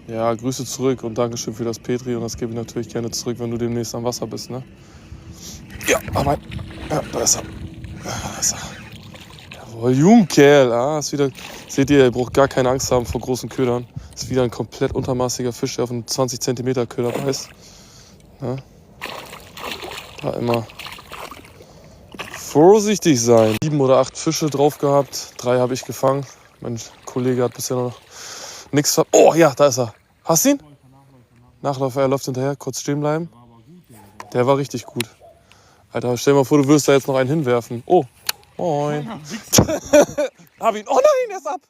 Ja, Grüße zurück und Dankeschön für das Petri. Und das gebe ich natürlich gerne zurück, wenn du demnächst am Wasser bist, ne? Ja, aber... Ja, da ist er. Da ist er. Jawohl, Jungkerl. Ah, ist wieder... Seht ihr, ihr braucht gar keine Angst haben vor großen Ködern. Ist wieder ein komplett untermaßiger Fisch, der auf einen 20 cm Köder beißt. Ja? Da immer vorsichtig sein. 7 oder 8 Fische drauf gehabt. 3 habe ich gefangen. Mein Kollege hat bisher noch nichts ver... Oh, ja, da ist er. Hast du ihn? Nachläufer, er läuft hinterher. Kurz stehen bleiben. Der war richtig gut. Alter, stell dir mal vor, du würdest da jetzt noch einen hinwerfen. Oh, moin. Hab ihn. Oh nein, er ist ab.